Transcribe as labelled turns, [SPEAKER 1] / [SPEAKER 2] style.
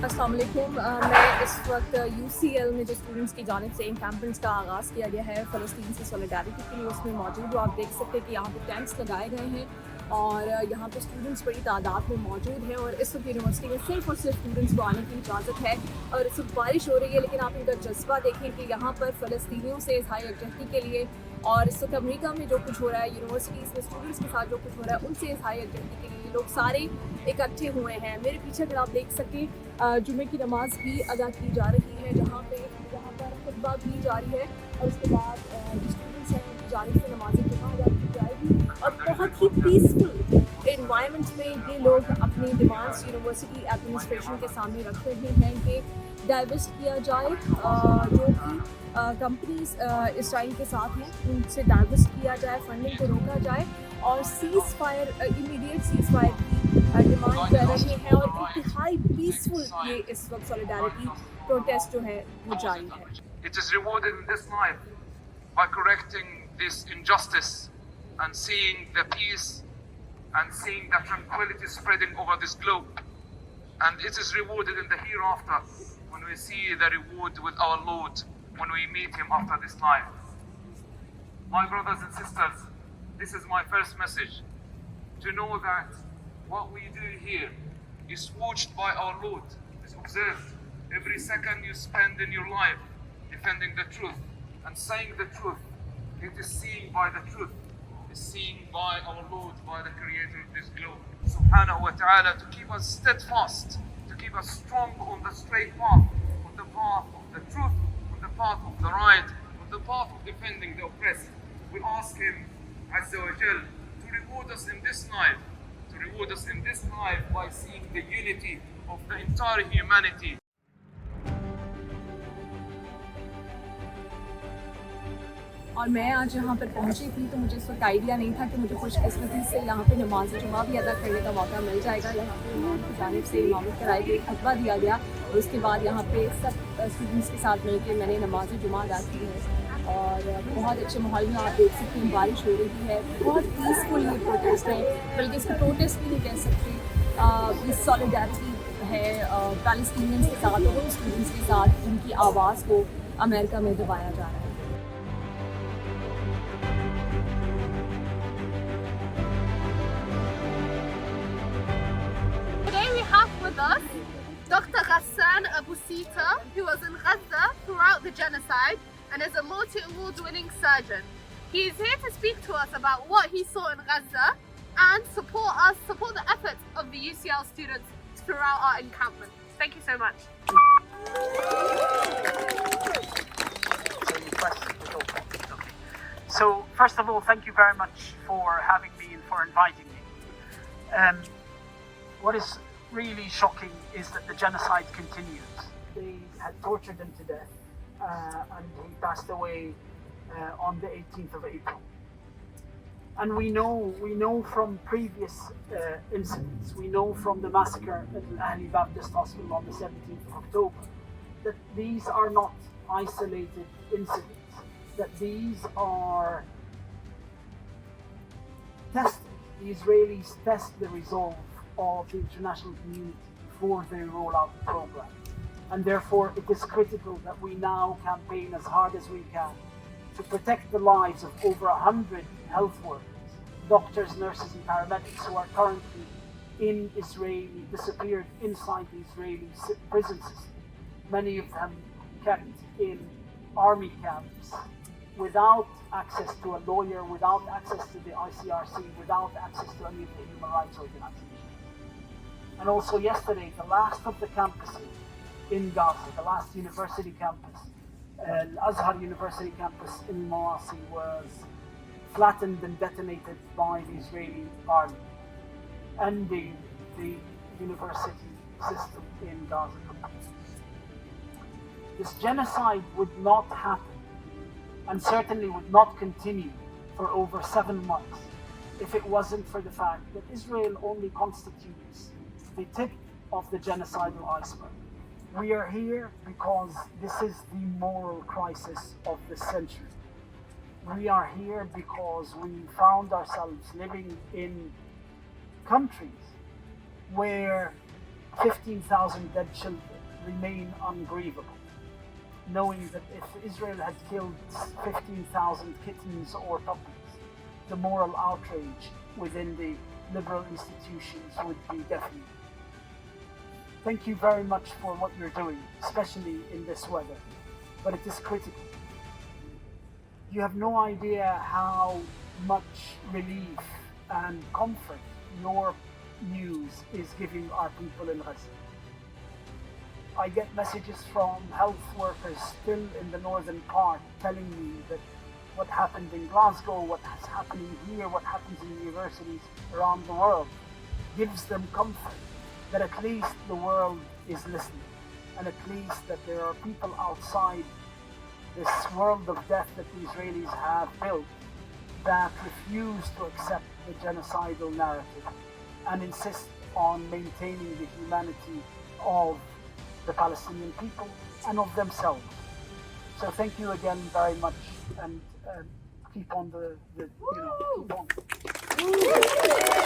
[SPEAKER 1] अस्सलाम वालेकुम। मैं इस वक्त UCL में जो स्टूडेंट्स की जानिब से एनकैम्पमेंट्स का आगाज़ किया गया है फ़लस्तीन से सॉलिडारिटी के लिए, उसमें मौजूद हो। आप देख सकते हैं कि यहाँ पे टेंट्स लगाए गए हैं और यहाँ पे स्टूडेंट्स बड़ी तादाद में मौजूद हैं और इस वक्त यूनिवर्सिटी में सिर्फ और सिर्फ स्टूडेंट्स को आने की इजाज़त है। और इस वक्त बारिश हो रही है, लेकिन आप इनका जज्बा देखें कि यहाँ पर फ़लस्तीनियों से इज़हार यकजहती के लिए और इस वक्त अमेरिका में जो कुछ हो रहा है, यूनिवर्सिटीज़ में स्टूडेंट्स के साथ जो कुछ हो रहा है, उनसे इज़हार यकजहती के लिए लोग सारे इकट्ठे हुए हैं। मेरे पीछे अगर आप देख सकें, जुमे की नमाज भी अदा की जा रही है, यहाँ पर खुतबा भी जारी है और उसके बाद जो स्टूडेंट्स हैं उनकी जानिब से नमाज जुमा अदा की जाएगी और बहुत ही पीसफुल एनवायरनमेंट में ये लोग अपनी डिमांड्स यूनिवर्सिटी एडमिनिस्ट्रेशन के सामने रख रहे हैं कि डाइवेस्ट किया जाए, जो कि कंपनीज इसराइल के साथ हैं उनसे डाइवेस्ट किया जाए, फंडिंग को रोका जाए और seize fire, immediate seize fire की डिमांड कर रहे हैं। और इंतहाई पीसफुल ये इस वक्त सॉलिडारिटी प्रोटेस्ट जो है वो जारी है।
[SPEAKER 2] It is rewarded in this life by correcting this injustice and seeing the peace and seeing the tranquility spreading over this globe. And it is rewarded in the hereafter when we see the reward with our Lord, when we meet Him after this life. My brothers and sisters, this is my first message, to know that what we do here is watched by our Lord, is observed. Every second you spend in your life defending the truth and saying the truth, it is seen by the truth, is seen by our Lord, by the Creator of this globe, subhanahu wa ta'ala, to keep us steadfast, to keep us strong on the straight path, on the path of the truth, on the path of the right, on the path of defending the oppressed. We ask Him, Azza wa Jal, to reward us in this life, by seeing the unity of the entire humanity.
[SPEAKER 1] और मैं आज यहाँ पर पहुँची थी तो मुझे इस वक्त आइडिया नहीं था कि मुझे खुशकिस्मती से यहाँ पे नमाज जुमा भी अदा करने का मौका मिल जाएगा। यहाँ पे इमाम की जानिब से इमामत कराई गई, खुतबा दिया गया और उसके बाद यहाँ पे सब स्टूडेंट्स के साथ मिलकर मैंने नमाज जुमा अदा की है और बहुत अच्छे माहौल में आप देख सकते हैं बारिश हो रही है। बहुत पीसफुल ये प्रोटेस्ट है, बल्कि इसको प्रोटेस्ट भी नहीं कह सकते, ये सॉलिडारिटी है पैलेस्टीनियंस के साथ और उन स्टूडेंट्स के साथ जिनकी आवाज़ को अमेरिका में दबाया जा रहा है।
[SPEAKER 3] With us, Dr. Ghassan Abu Sita, who was in Gaza throughout the genocide and is a multi-award winning surgeon. He is here to speak to us about what he saw in Gaza and support the efforts of the UCL students throughout our encampment. Thank you so much.
[SPEAKER 4] So first of all, thank you very much for having me and for inviting me. What is really shocking is that the genocide continues. They had tortured him to death and he passed away on the 18th of April. And we know from previous incidents, we know from the massacre at Al-Ahli Baptist Hospital on the 17th of October, that these are not isolated incidents, that these are tested. The Israelis test the resolve of the international community before they roll out the program. And therefore it is critical that we now campaign as hard as we can to protect the lives of over 100 health workers, doctors, nurses and paramedics who are currently disappeared inside the Israeli prison system. Many of them kept in army camps without access to a lawyer, without access to the ICRC, without access to any of the human rights organizations. And also yesterday, the last of the campuses in Gaza, the last university campus, Al-Azhar University campus in Mawasi, was flattened and detonated by the Israeli army, ending the university system in Gaza. This genocide would not happen and certainly would not continue for over 7 months if it wasn't for the fact that Israel only constitutes the tip of the genocidal iceberg. We are here because this is the moral crisis of the century. We are here because we found ourselves living in countries where 15,000 dead children remain ungrievable, knowing that if Israel had killed 15,000 kittens or puppies, the moral outrage within the liberal institutions would be deafening. Thank you very much for what you're doing, especially in this weather, but it is critical. You have no idea how much relief and comfort your news is giving our people in Gaza. I get messages from health workers still in the northern part telling me that what happened in Glasgow, what is happening here, what happens in universities around the world gives them comfort that at least the world is listening, and at least that there are people outside this world of death that the Israelis have built that refuse to accept the genocidal narrative and insist on maintaining the humanity of the Palestinian people and of themselves. So thank you again very much, and keep on keep on.